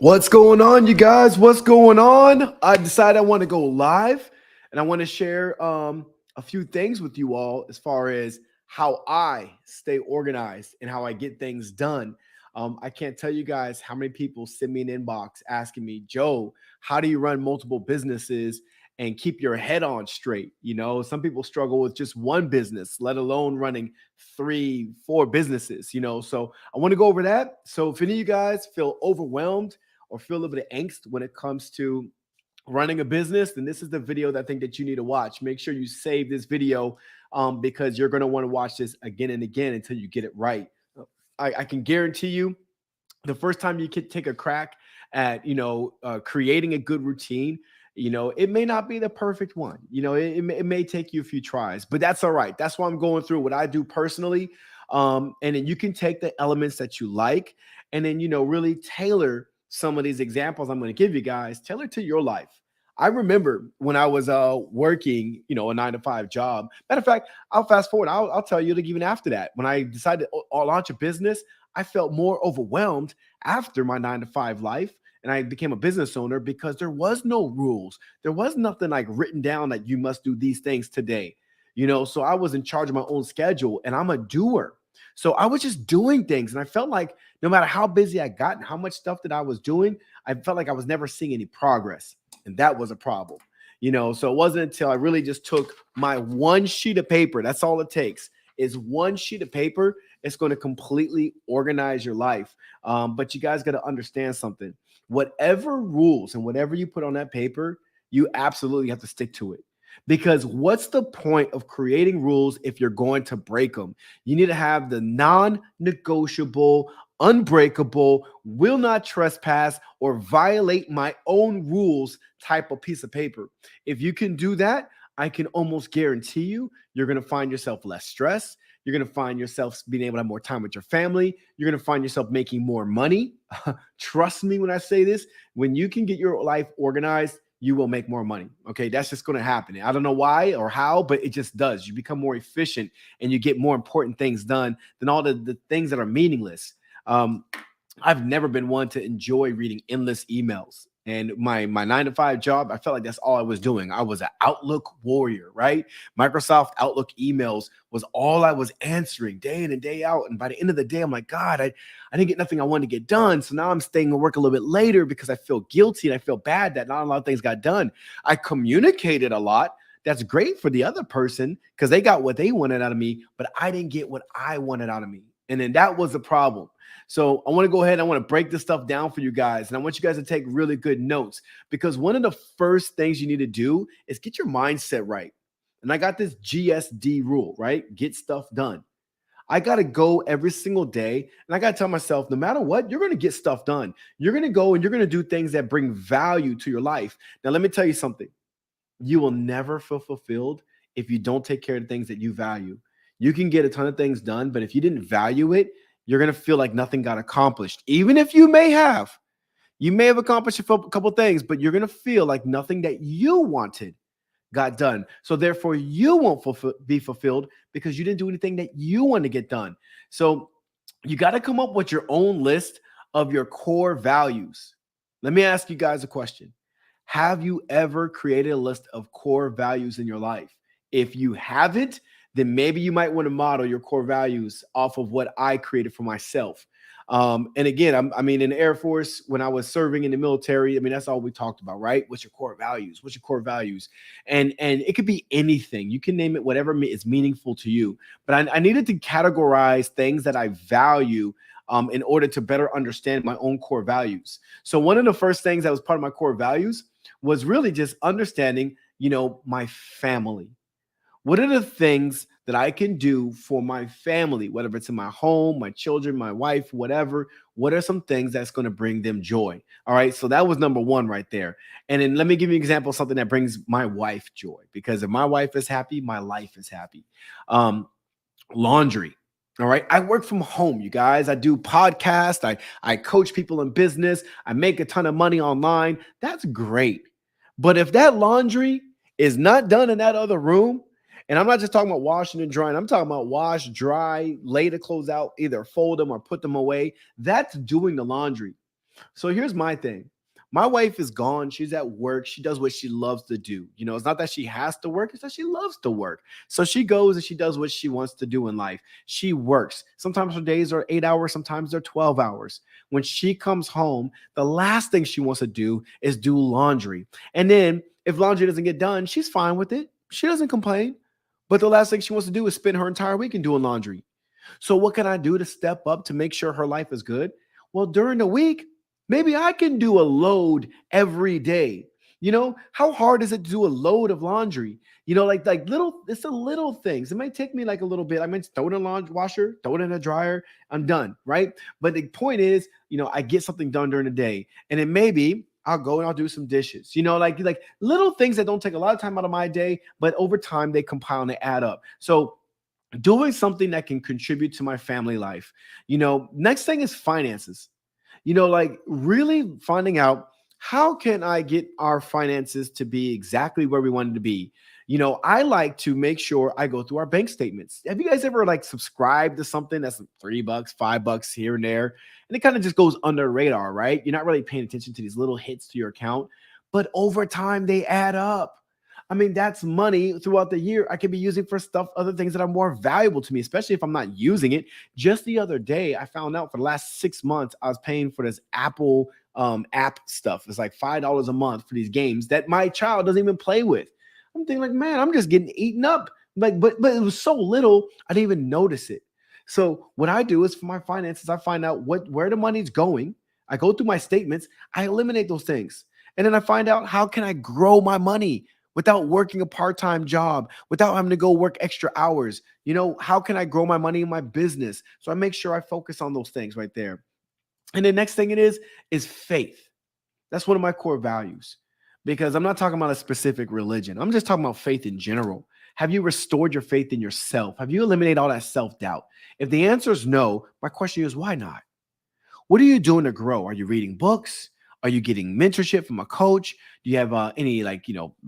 What's going on, you guys? What's going on? I decided I want to go live and I want to share a few things with you all as far as how I stay organized and how I get things done. I can't tell you guys how many people send me an inbox asking me, Joe, how do you run multiple businesses and keep your head on straight? You know, some people struggle with just one business, let alone running three, four businesses, So I want to go over that. So if any of you guys feel overwhelmed, or feel a little bit of angst when it comes to running a business, then this is the video that I think that you need to watch. Make sure you save this video because you're going to want to watch this again and again until you get it right. I can guarantee you the first time you can take a crack at, creating a good routine, it may not be the perfect one. It may take you a few tries, but that's all right. That's why I'm going through what I do personally. And then you can take the elements that you like and then, really tailor some of these examples I'm going to give you guys, tailor to your life. I remember when I was working, a 9-to-5 job. Matter of fact, I'll fast forward. I'll tell you that even after that, when I decided to launch a business, I felt more overwhelmed after my 9-to-5 life. And I became a business owner because there was no rules. There was nothing like written down that you must do these things today. So I was in charge of my own schedule and I'm a doer. So I was just doing things. And I felt like no matter how busy I got and how much stuff that I was doing, I felt like I was never seeing any progress. And that was a problem. So it wasn't until I really just took my one sheet of paper. That's all it takes is one sheet of paper. It's going to completely organize your life. But you guys got to understand something. Whatever rules and whatever you put on that paper, you absolutely have to stick to it. Because what's the point of creating rules if you're going to break them? You need to have the non-negotiable, unbreakable, will not trespass or violate my own rules type of piece of paper. If you can do that, I can almost guarantee you're going to find yourself less stressed. You're going to find yourself being able to have more time with your family. You're going to find yourself making more money. Trust me when I say this, when you can get your life organized, you will make more money. Okay, that's just going to happen. I don't know why or how, but it just does. You become more efficient and you get more important things done than all the things that are meaningless. I've never been one to enjoy reading endless emails. And my 9-to-5 job, I felt like that's all I was doing. I was an Outlook warrior, right? Microsoft Outlook emails was all I was answering day in and day out. And by the end of the day, I'm like, God, I didn't get nothing I wanted to get done. So now I'm staying to work a little bit later because I feel guilty and I feel bad that not a lot of things got done. I communicated a lot. That's great for the other person because they got what they wanted out of me, but I didn't get what I wanted out of me. And then that was the problem. So I want to go ahead. I want to break this stuff down for you guys. And I want you guys to take really good notes because one of the first things you need to do is get your mindset right. And I got this GSD rule, right? Get stuff done. I got to go every single day. And I got to tell myself, no matter what, you're going to get stuff done. You're going to go and you're going to do things that bring value to your life. Now, let me tell you something. You will never feel fulfilled if you don't take care of the things that you value. You can get a ton of things done, but if you didn't value it, you're going to feel like nothing got accomplished. Even if you may have accomplished a couple things, but you're going to feel like nothing that you wanted got done. So therefore, you won't be fulfilled because you didn't do anything that you want to get done. So you got to come up with your own list of your core values. Let me ask you guys a question. Have you ever created a list of core values in your life? If you haven't, then maybe you might want to model your core values off of what I created for myself. And again, in the Air Force, when I was serving in the military, that's all we talked about, right? What's your core values? What's your core values? And it could be anything. You can name it whatever is meaningful to you. But I needed to categorize things that I value in order to better understand my own core values. So one of the first things that was part of my core values was really just understanding, my family. What are the things that I can do for my family, whether it's in my home, my children, my wife, whatever? What are some things that's going to bring them joy? All right. So that was number one right there. And then let me give you an example of something that brings my wife joy, because if my wife is happy, my life is happy. Laundry. All right. I work from home, you guys. I do podcasts. I coach people in business. I make a ton of money online. That's great. But if that laundry is not done in that other room, and I'm not just talking about washing and drying. I'm talking about wash, dry, lay the clothes out, either fold them or put them away. That's doing the laundry. So here's my thing. My wife is gone. She's at work. She does what she loves to do. It's not that she has to work, it's that she loves to work. So she goes and she does what she wants to do in life. She works. Sometimes her days are 8 hours, sometimes they're 12 hours. When she comes home, the last thing she wants to do is do laundry. And then if laundry doesn't get done, she's fine with it. She doesn't complain. But the last thing she wants to do is spend her entire weekend doing laundry. So what can I do to step up to make sure her life is good? Well, during the week, maybe I can do a load every day. How hard is it to do a load of laundry? Like little, it's the little things. It might take me like a little bit. I might throw it in a laundry washer, throw it in a dryer. I'm done, right? But the point is, I get something done during the day, and then maybe I'll go and I'll do some dishes. Like little things that don't take a lot of time out of my day, but over time they compile and they add up. So doing something that can contribute to my family life. Next thing is finances. Like really finding out, how can I get our finances to be exactly where we want it to be? I like to make sure I go through our bank statements. Have you guys ever like subscribed to something that's $3, $5 here and there? And it kind of just goes under the radar, right? You're not really paying attention to these little hits to your account, but over time they add up. I mean, that's money throughout the year I could be using for stuff, other things that are more valuable to me, especially if I'm not using it. Just the other day, I found out for the last 6 months, I was paying for this Apple app stuff. It's like $5 a month for these games that my child doesn't even play with. I'm thinking like, man, I'm just getting eaten up. Like, but it was so little, I didn't even notice it. So what I do is for my finances, I find out where the money's going. I go through my statements, I eliminate those things. And then I find out, how can I grow my money without working a part-time job, without having to go work extra hours? How can I grow my money in my business? So I make sure I focus on those things right there. And the next thing it is faith. That's one of my core values, because I'm not talking about a specific religion. I'm just talking about faith in general. Have you restored your faith in yourself? Have you eliminated all that self-doubt? If the answer is no, my question is, why not? What are you doing to grow? Are you reading books? Are you getting mentorship from a coach? Do you have any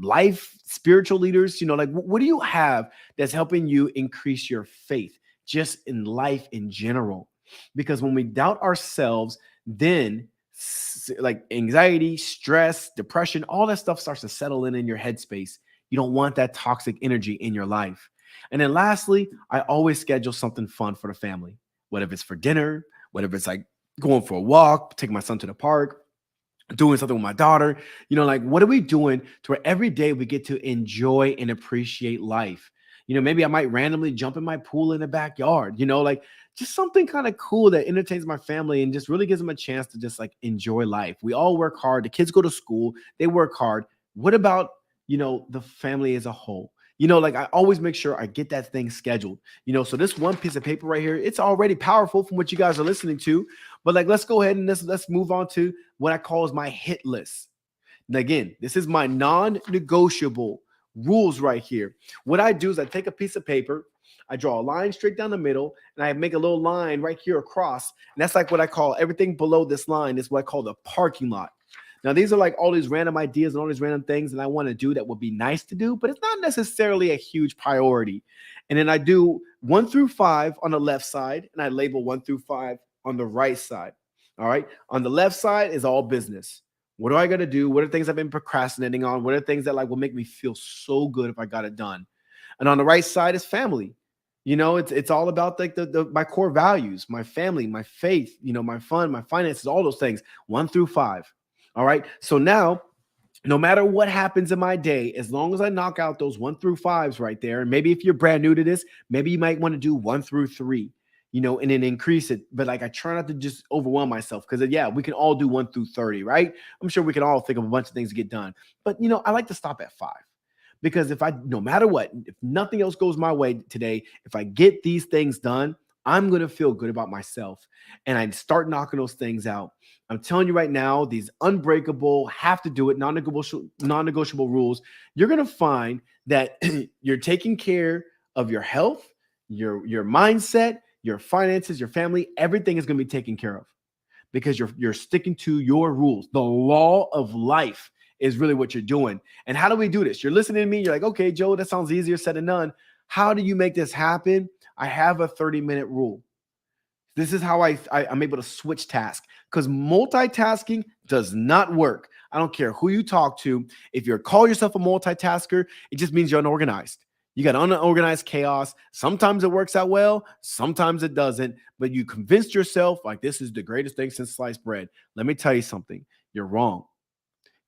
life spiritual leaders? Like what do you have that's helping you increase your faith just in life in general? Because when we doubt ourselves, then like anxiety, stress, depression, all that stuff starts to settle in your headspace. You don't want that toxic energy in your life. And then lastly, I always schedule something fun for the family, whether it's for dinner, whether it's like going for a walk, taking my son to the park, doing something with my daughter. Like what are we doing to where every day we get to enjoy and appreciate life? Maybe I might randomly jump in my pool in the backyard, like just something kind of cool that entertains my family and just really gives them a chance to just like enjoy life. We all work hard. The kids go to school, they work hard. What about, the family as a whole? Like I always make sure I get that thing scheduled. So this one piece of paper right here, it's already powerful from what you guys are listening to. But like, let's go ahead and let's move on to what I call is my hit list. And again, this is my non-negotiable rules right here. What I do is I take a piece of paper, I draw a line straight down the middle, and I make a little line right here across. And that's like what I call everything below this line is what I call the parking lot. Now, these are like all these random ideas and all these random things that I want to do that would be nice to do, but it's not necessarily a huge priority. And then I do 1 through 5 on the left side, and I label 1 through 5 on the right side. All right. On the left side is all business. What do I got to do? What are things I've been procrastinating on? What are things that like will make me feel so good if I got it done? And on the right side is family. It's all about like my core values, my family, my faith, my fun, my finances, all those things. 1 through 5. All right. So now, no matter what happens in my day, as long as I knock out those 1 through 5s right there, and maybe if you're brand new to this, maybe you might want to do 1 through 3, and then increase it. But like, I try not to just overwhelm myself, because yeah, we can all do 1 through 30, right? I'm sure we can all think of a bunch of things to get done. But, I like to stop at 5. Because no matter what, if nothing else goes my way today, if I get these things done, I'm going to feel good about myself. And I start knocking those things out. I'm telling you right now, these unbreakable, have to do it, non-negotiable rules, you're going to find that you're taking care of your health, your mindset, your finances, your family. Everything is going to be taken care of because you're sticking to your rules. The law of life is really what you're doing. And how do we do this? You're listening to me. You're like, okay, Joe, that sounds easier said than done. How do you make this happen? I have a 30-minute rule. This is how I'm able to switch tasks, because multitasking does not work. I don't care who you talk to. If you call yourself a multitasker, it just means you're unorganized. You got unorganized chaos. Sometimes it works out well, sometimes it doesn't. But you convinced yourself like this is the greatest thing since sliced bread. Let me tell you something. You're wrong.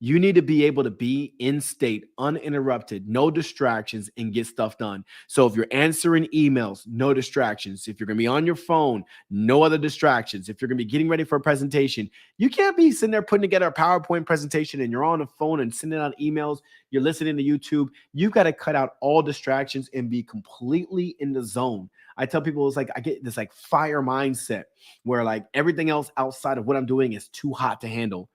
You need to be able to be in state, uninterrupted, no distractions, and get stuff done. So if you're answering emails, no distractions. If you're going to be on your phone, no other distractions. If you're going to be getting ready for a presentation, you can't be sitting there putting together a PowerPoint presentation and you're on the phone and sending out emails, you're listening to YouTube. You got to cut out all distractions and be completely in the zone. I tell people, it's like I get this like fire mindset where like everything else outside of what I'm doing is too hot to handle.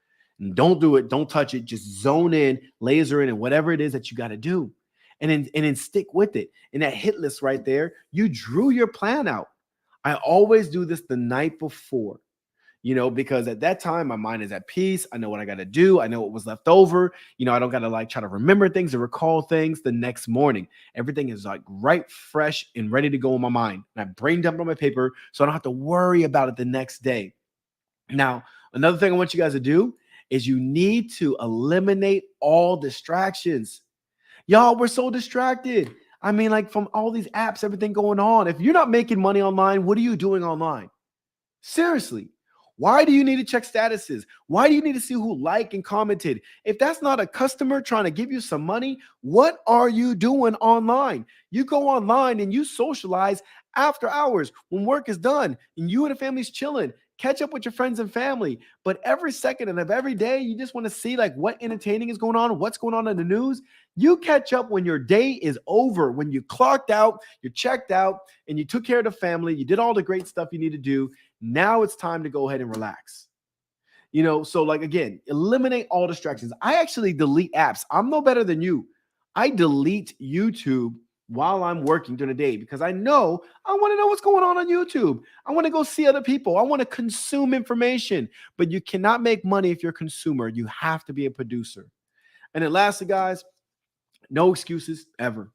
Don't do it. Don't touch it. Just zone in, laser in, and whatever it is that you got to do. And then stick with it. And that hit list right there, you drew your plan out. I always do this the night before, because at that time, my mind is at peace. I know what I got to do. I know what was left over. I don't got to like try to remember things or recall things the next morning. Everything is like right, fresh, and ready to go in my mind. And I brain dump it on my paper so I don't have to worry about it the next day. Now, another thing I want you guys to do is you need to eliminate all distractions. Y'all, we're so distracted. I mean, like from all these apps, everything going on. If you're not making money online, what are you doing online? Seriously. Why do you need to check statuses? Why do you need to see who liked and commented? If that's not a customer trying to give you some money, what are you doing online? You go online and you socialize after hours when work is done and you and the family's chilling. Catch up with your friends and family. But every second and of every day, you just want to see like what entertaining is going on, what's going on in the news. You catch up when your day is over, when you clocked out, you're checked out, and you took care of the family. You did all the great stuff you need to do. Now it's time to go ahead and relax. So like, again, eliminate all distractions. I actually delete apps. I'm no better than you. I delete YouTube while I'm working during the day because I want to know what's going on YouTube. I want to go see other people. I want to consume information, but you cannot make money if you're a consumer. You have to be a producer. And then lastly, guys, no excuses ever.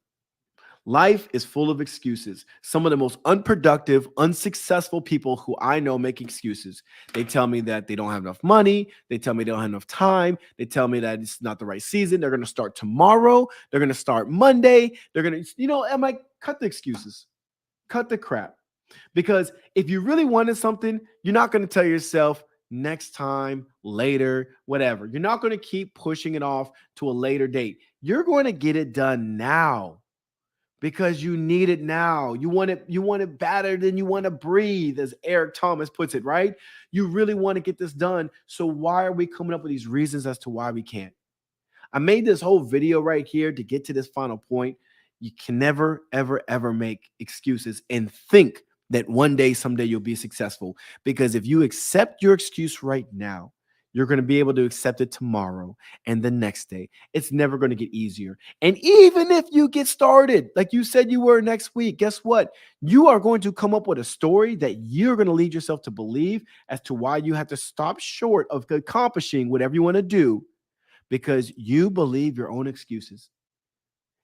Life is full of excuses. Some of the most unproductive, unsuccessful people who I know make excuses. They tell me that they don't have enough money. They tell me they don't have enough time. They tell me that it's not the right season. They're going to start tomorrow. They're going to start Monday. They're going to, I'm like, cut the excuses. Cut the crap. Because if you really wanted something, you're not going to tell yourself next time, later, whatever. You're not going to keep pushing it off to a later date. You're going to get it done now. Because you need it now. You want it better than you want to breathe, as Eric Thomas puts it, right? You really want to get this done. So why are we coming up with these reasons as to why we can't? I made this whole video right here to get to this final point. You can never, ever, ever make excuses and think that one day, someday you'll be successful. Because if you accept your excuse right now, you're going to be able to accept it tomorrow and the next day. It's never going to get easier. And even if you get started, like you said you were next week, guess what? You are going to come up with a story that you're going to lead yourself to believe as to why you have to stop short of accomplishing whatever you want to do because you believe your own excuses.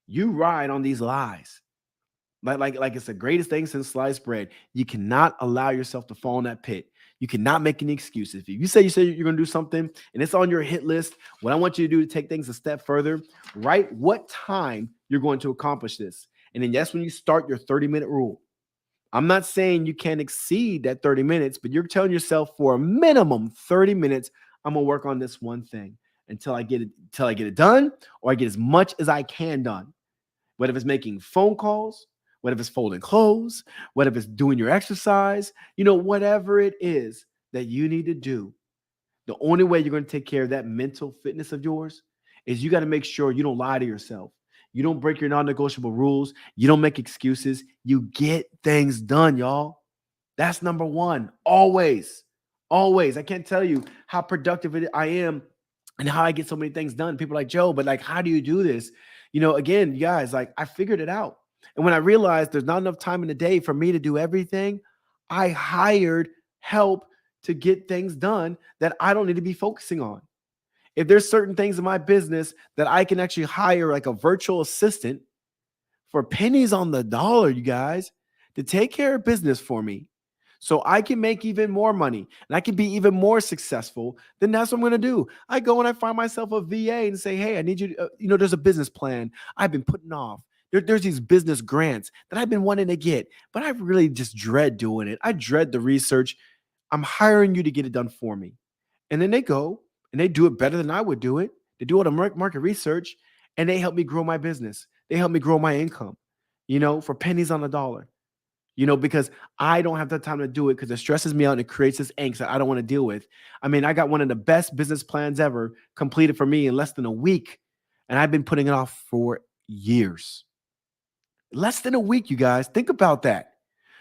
You ride on these lies. Like it's the greatest thing since sliced bread. You cannot allow yourself to fall in that pit. You cannot make any excuses. If you say you're going to do something and it's on your hit list, what I want you to do to take things a step further, write what time you're going to accomplish this. And then that's when you start your 30-minute rule. I'm not saying you can't exceed that 30 minutes, but you're telling yourself for a minimum 30 minutes, I'm going to work on this one thing until I get it done, or I get as much as I can done. Whether if it's making phone calls, whether it's folding clothes, whether it's doing your exercise, whatever it is that you need to do, the only way you're going to take care of that mental fitness of yours is you got to make sure you don't lie to yourself. You don't break your non-negotiable rules. You don't make excuses. You get things done, y'all. That's number one. Always. Always. I can't tell you how productive I am and how I get so many things done. People are like, Joe, but like, how do you do this? Again, you guys, like I figured it out. And when I realized there's not enough time in the day for me to do everything, I hired help to get things done that I don't need to be focusing on. If there's certain things in my business that I can actually hire like a virtual assistant for pennies on the dollar, you guys, to take care of business for me so I can make even more money and I can be even more successful, then that's what I'm going to do. I go and I find myself a VA and say, hey, I need you to, there's a business plan I've been putting off. There's these business grants that I've been wanting to get, but I really just dread doing it. I dread the research. I'm hiring you to get it done for me. And then they go and they do it better than I would do it. They do all the market research and they help me grow my business. They help me grow my income, for pennies on the dollar, because I don't have the time to do it because it stresses me out and it creates this angst that I don't want to deal with. I mean, I got one of the best business plans ever completed for me in less than a week. And I've been putting it off for years. Less than a week, you guys. Think about that.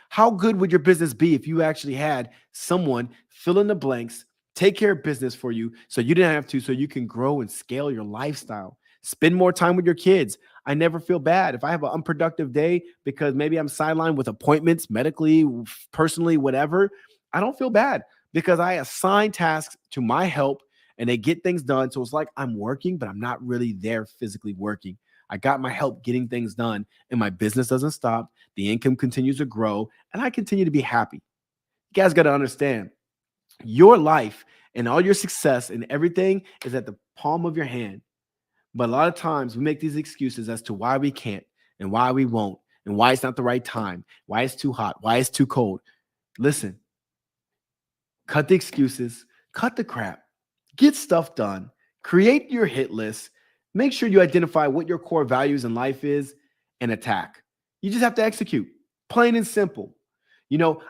How good would your business be if you actually had someone fill in the blanks, take care of business for you so you didn't have to, so you can grow and scale your lifestyle? Spend more time with your kids. I never feel bad if I have an unproductive day because maybe I'm sidelined with appointments, medically, personally, whatever. I don't feel bad because I assign tasks to my help and they get things done. So it's like I'm working, but I'm not really there physically working. I got my help getting things done and my business doesn't stop. The income continues to grow and I continue to be happy. You guys got to understand your life and all your success and everything is at the palm of your hand. But a lot of times we make these excuses as to why we can't and why we won't and why it's not the right time, why it's too hot, why it's too cold. Listen, cut the excuses, cut the crap, get stuff done, create your hit list, make sure you identify what your core values in life is and attack. You just have to execute, plain and simple.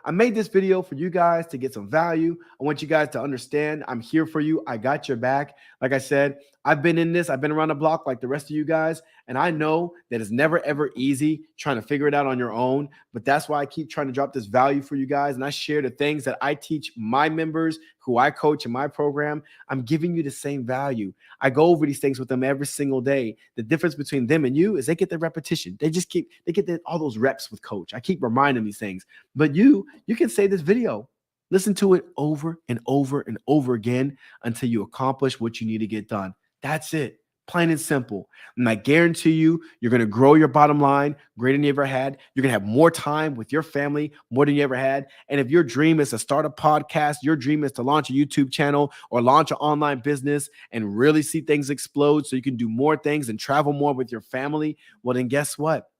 I made this video for you guys to get some value. I want you guys to understand I'm here for you. I got your back. Like I said, I've been in this. I've been around the block like the rest of you guys. And I know that it's never, ever easy trying to figure it out on your own. But that's why I keep trying to drop this value for you guys. And I share the things that I teach my members who I coach in my program. I'm giving you the same value. I go over these things with them every single day. The difference between them and you is they get the repetition. They get all those reps with coach. I keep reminding them these things. But you can save this video. Listen to it over and over and over again until you accomplish what you need to get done. That's it. Plain and simple. And I guarantee you, you're going to grow your bottom line greater than you ever had. You're going to have more time with your family, more than you ever had. And if your dream is to start a podcast, your dream is to launch a YouTube channel or launch an online business and really see things explode so you can do more things and travel more with your family, well, then guess what?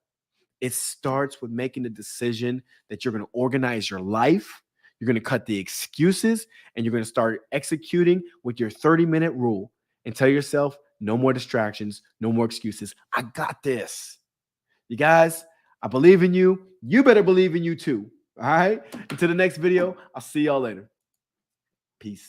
It starts with making the decision that you're going to organize your life. You're going to cut the excuses and you're going to start executing with your 30-minute rule and tell yourself, no more distractions, no more excuses. I got this. You guys, I believe in you. You better believe in you too. All right. Until the next video, I'll see y'all later. Peace.